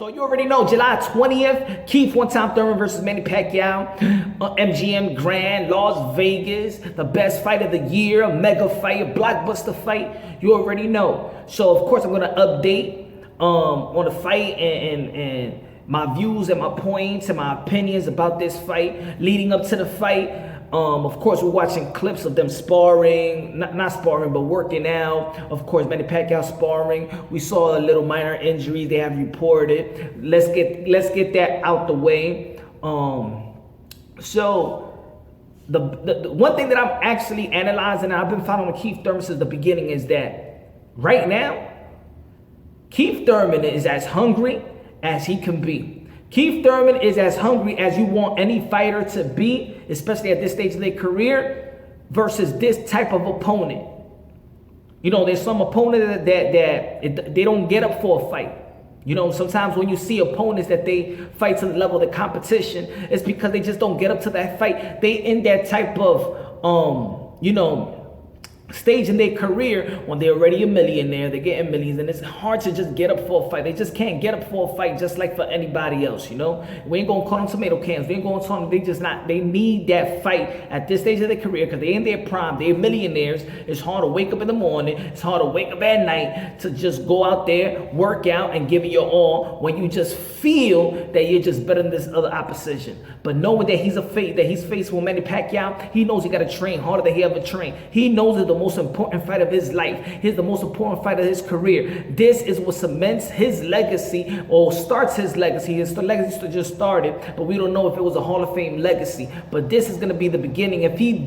So you already know, July 20th, Keith one-time Thurman versus Manny Pacquiao, MGM Grand, Las Vegas, the best fight of the year, a mega fight, a blockbuster fight. You already know. So of course I'm gonna update on the fight and my views and my points and my opinions about this fight leading up to the fight. Of course, we're watching clips of them sparring, not sparring, but working out. Of course, Manny Pacquiao sparring. We saw a little minor injury they have reported. Let's get that out the way. So the one thing that I'm actually analyzing, and I've been following Keith Thurman since the beginning, is that right now, Keith Thurman is as hungry as he can be. Keith Thurman is as hungry as you want any fighter to be, especially at this stage of their career, versus this type of opponent. You know, there's some opponents that they don't get up for a fight. You know, sometimes when you see opponents that they fight to the level of the competition, it's because they just don't get up to that fight. They in that type of, you know, stage in their career when they're already a millionaire, they're getting millions, and it's hard to just get up for a fight. They just can't get up for a fight just like for anybody else, you know? We ain't gonna call them tomato cans. We ain't gonna tell them they need that fight at this stage of their career because they in their prime, they're millionaires. It's hard to wake up in the morning, it's hard to wake up at night to just go out there, work out, and give it your all when you just feel that you're just better than this other opposition. But knowing that he's faced with Manny Pacquiao, he knows he gotta train harder than he ever trained. He knows that the most important fight of his life. He's the most important fight of his career. This is what cements his legacy or starts his legacy. His legacy just started, but we don't know if it was a Hall of Fame legacy. But this is going to be the beginning. If he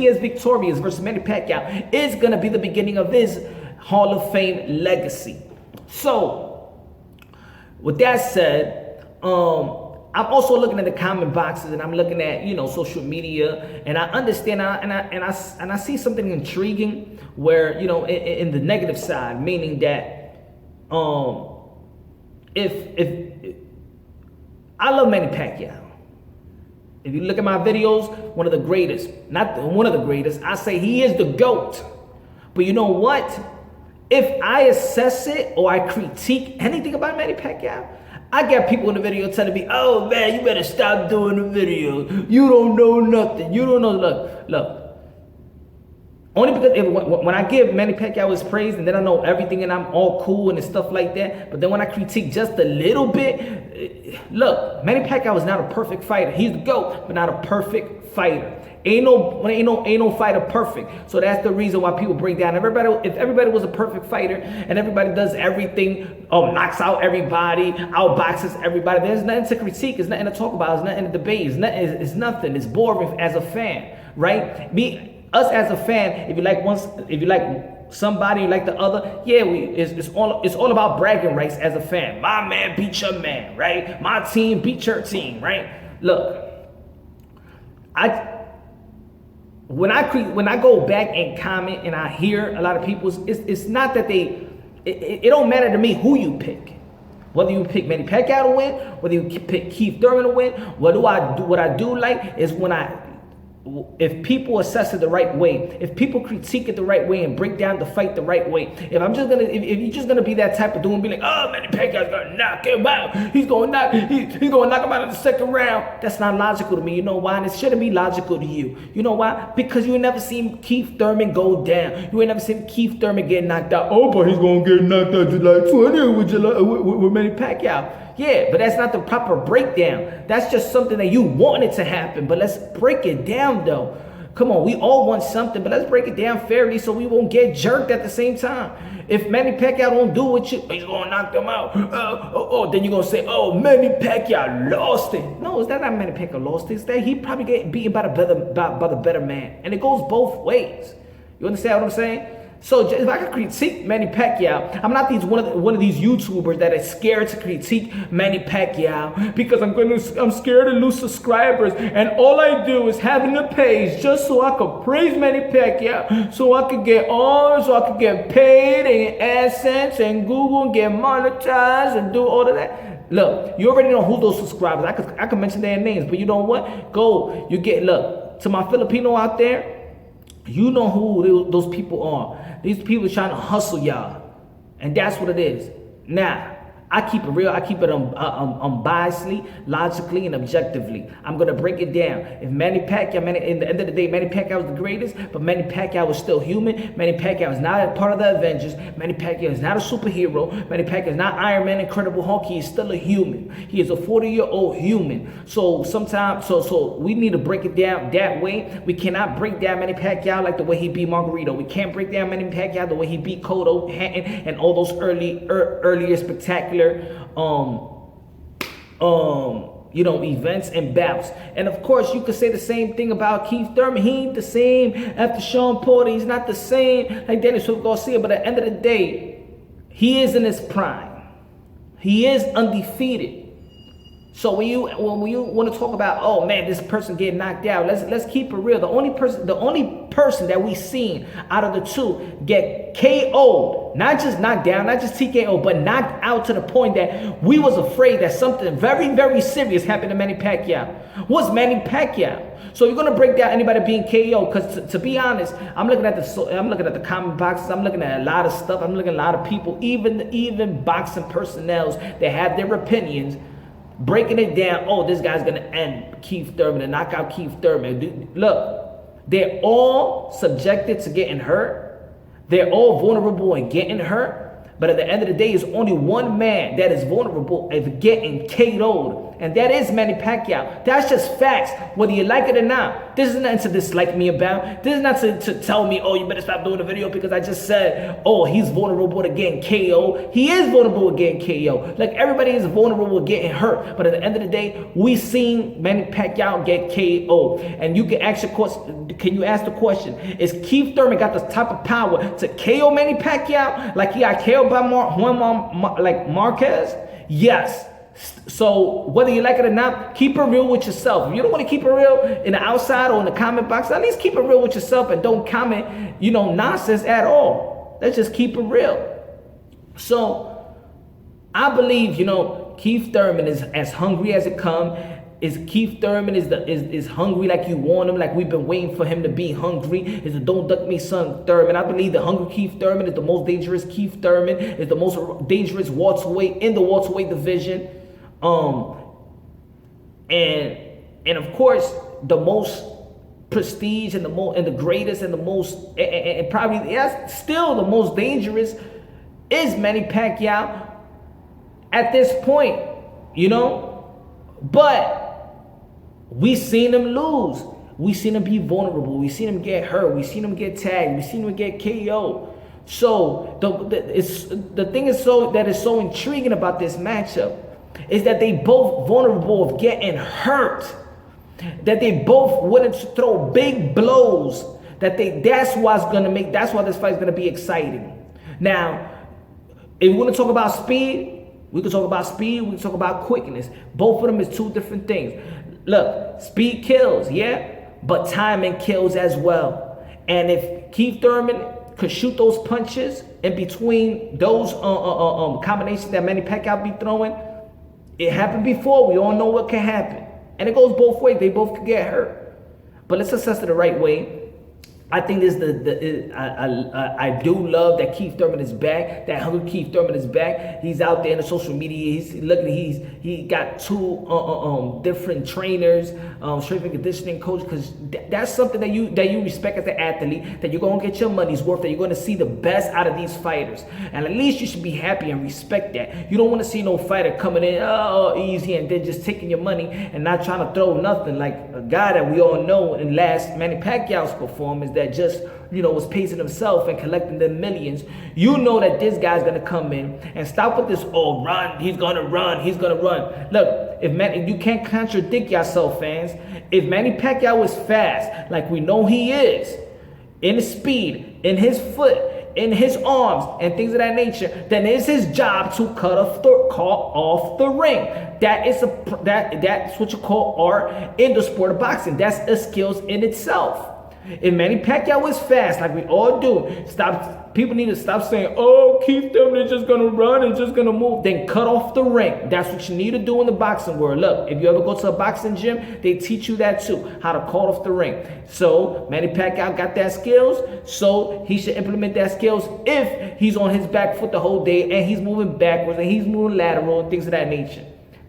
is victorious versus Manny Pacquiao, it's going to be the beginning of his Hall of Fame legacy. So, with that said, I'm also looking at the comment boxes, and I'm looking at, you know, social media, and I understand, and I see something intriguing where, you know, in the negative side, meaning that if I love Manny Pacquiao. If you look at my videos, one of the greatest, not one of the greatest, I say he is the GOAT. But you know what? If I assess it or I critique anything about Manny Pacquiao, I got people in the video telling me, oh man, you better stop doing the video. You don't know nothing. You don't know. Look. Only because when I give Manny Pacquiao his praise and then I know everything and I'm all cool and stuff like that, but then when I critique just a little bit, look, Manny Pacquiao is not a perfect fighter. He's the GOAT, but not a perfect fighter. Ain't no fighter perfect. So that's the reason why people break down. If everybody was a perfect fighter and everybody does everything, knocks out everybody, outboxes everybody, there's nothing to critique, there's nothing to talk about, there's nothing to debate, it's nothing. It's boring as a fan, right? Us as a fan, if you like somebody, you like the other, yeah, it's all about bragging rights as a fan. My man beat your man, right? My team beat your team, right? Look, when I go back and comment and I hear a lot of people, it's not that it don't matter to me who you pick. Whether you pick Manny Pacquiao to win, whether you pick Keith Thurman to win, what I do like is if people assess it the right way, if people critique it the right way and break down the fight the right way, if you're just gonna be that type of dude and be like, oh, Manny Pacquiao's gonna knock him out, he's gonna knock him out in the second round, that's not logical to me. You know why? And it shouldn't be logical to you. You know why? Because you ain't never seen Keith Thurman go down. You ain't never seen Keith Thurman get knocked out. Oh, but he's gonna get knocked out July 20th with Manny Pacquiao. Yeah, but that's not the proper breakdown. That's just something that you wanted to happen. But let's break it down, though. Come on, we all want something, but let's break it down fairly so we won't get jerked at the same time. If Manny Pacquiao don't do what he's gonna knock them out. Then you're gonna say, oh, Manny Pacquiao lost it. No, it's not Manny Pacquiao lost it. It's that he probably get beaten by the better man, and it goes both ways. You understand what I'm saying? So if I could critique Manny Pacquiao, I'm not one of these YouTubers that is scared to critique Manny Pacquiao because I'm scared to lose subscribers, and all I do is having a page just so I could praise Manny Pacquiao, so I could get paid and AdSense and Google and get monetized and do all of that. Look, you already know who those subscribers. I could mention their names, but you know what? Look, to my Filipino out there, you know who those people are. These people trying to hustle y'all. And that's what it is. Now, I keep it real. I keep it unbiasedly, logically, and objectively. I'm gonna break it down. If Manny Pacquiao, in the end of the day, Manny Pacquiao was the greatest, but Manny Pacquiao was still human. Manny Pacquiao is not a part of the Avengers. Manny Pacquiao is not a superhero. Manny Pacquiao is not Iron Man, Incredible Hulk. He is still a human. He is a 40-year-old human. So sometimes, so we need to break it down that way. We cannot break down Manny Pacquiao like the way he beat Margarito. We can't break down Manny Pacquiao the way he beat Cotto, Hatton, and all those earlier spectacular events and bouts. And of course, you could say the same thing about Keith Thurman. He ain't the same after Sean Porter. He's not the same like Danny Swift Garcia. But at the end of the day, he is in his prime. He is undefeated. So when you want to talk about, oh man, this person getting knocked out, let's keep it real. The only person that we seen out of the two get KO'd, not just knocked down, not just TKO, but knocked out to the point that we was afraid that something very, very serious happened to Manny Pacquiao, was Manny Pacquiao. So you're gonna break down anybody being KO, because to be honest, I'm looking at the comment boxes, I'm looking at a lot of stuff, I'm looking at a lot of people, even boxing personnels that have their opinions, breaking it down. Oh, this guy's gonna end Keith Thurman and knock out Keith Thurman. Dude, look, they're all subjected to getting hurt. They're all vulnerable and getting hurt. But at the end of the day, it's only one man that is vulnerable of getting KO'd, and that is Manny Pacquiao. That's just facts, whether you like it or not. This is nothing to dislike me about. This is not to tell me, oh, you better stop doing the video because I just said, oh, he's vulnerable to getting KO. He is vulnerable to getting KO. Like, everybody is vulnerable to getting hurt. But at the end of the day, we seen Manny Pacquiao get KO. And you can ask your question, can you ask the question, is Keith Thurman got the type of power to KO Manny Pacquiao like he got KO by Marquez? Yes. So whether you like it or not, keep it real with yourself. If you don't want to keep it real in the outside or in the comment box, at least keep it real with yourself and don't comment, nonsense at all. Let's just keep it real. So I believe, Keith Thurman is as hungry as it comes. Keith Thurman is hungry like you want him, like we've been waiting for him to be hungry. Is the don't duck me son Thurman. I believe the hungry Keith Thurman is the most dangerous Keith Thurman, is the most dangerous welterweight in the welterweight division. And of course, the most prestige and the greatest and the most and probably still the most dangerous is Manny Pacquiao at this point, But we seen him lose. We seen him be vulnerable. We seen him get hurt. We seen him get tagged. We seen him get KO. So the thing is that is so intriguing about this matchup is that they both vulnerable of getting hurt. That they both willing to throw big blows. That's why this fight is gonna be exciting. Now, if we want to talk about speed, we can talk about speed. We can talk about quickness. Both of them is two different things. Look, speed kills, yeah, but timing kills as well. And if Keith Thurman could shoot those punches in between those combinations that Manny Pacquiao be throwing, it happened before. We all know what can happen, and it goes both ways. They both could get hurt, but let's assess it the right way. I think this I do love that Keith Thurman is back. That hungry Keith Thurman is back. He's out there in the social media. He got two different trainers, strength and conditioning coach. Because that's something that you respect as an athlete. That you're gonna get your money's worth. That you're gonna see the best out of these fighters. And at least you should be happy and respect that. You don't want to see no fighter coming in easy and then just taking your money and not trying to throw nothing. Like a guy that we all know in last Manny Pacquiao's performance that just was pacing himself and collecting the millions. You know that this guy's gonna come in and stop with this run. He's gonna run. Look, if you can't contradict yourself, fans. If Manny Pacquiao is fast, like we know he is, in his speed, in his foot, in his arms, and things of that nature, then it's his job to cut off the ring. That's what you call art in the sport of boxing. That's a skills in itself. If Manny Pacquiao is fast, like we all do, people need to stop saying, oh, Keith Thurman is just gonna run and just gonna move. Then cut off the ring. That's what you need to do in the boxing world. Look, if you ever go to a boxing gym, they teach you that too, how to cut off the ring. So Manny Pacquiao got that skills, so he should implement that skills if he's on his back foot the whole day and he's moving backwards and he's moving lateral and things of that nature.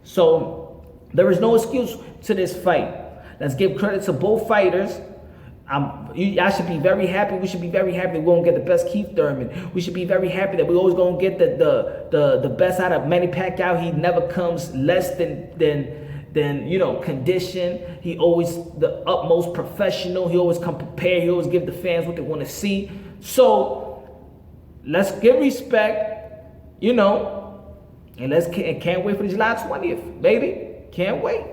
So there is no excuse to this fight. Let's give credit to both fighters. I should be very happy. We should be very happy that we're gonna get the best Keith Thurman. We should be very happy that we're always gonna get the best out of Manny Pacquiao. He never comes less than condition. He always the utmost professional. He always come prepared. He always give the fans what they want to see. So let's give respect, and can't wait for the July 20th, baby. Can't wait.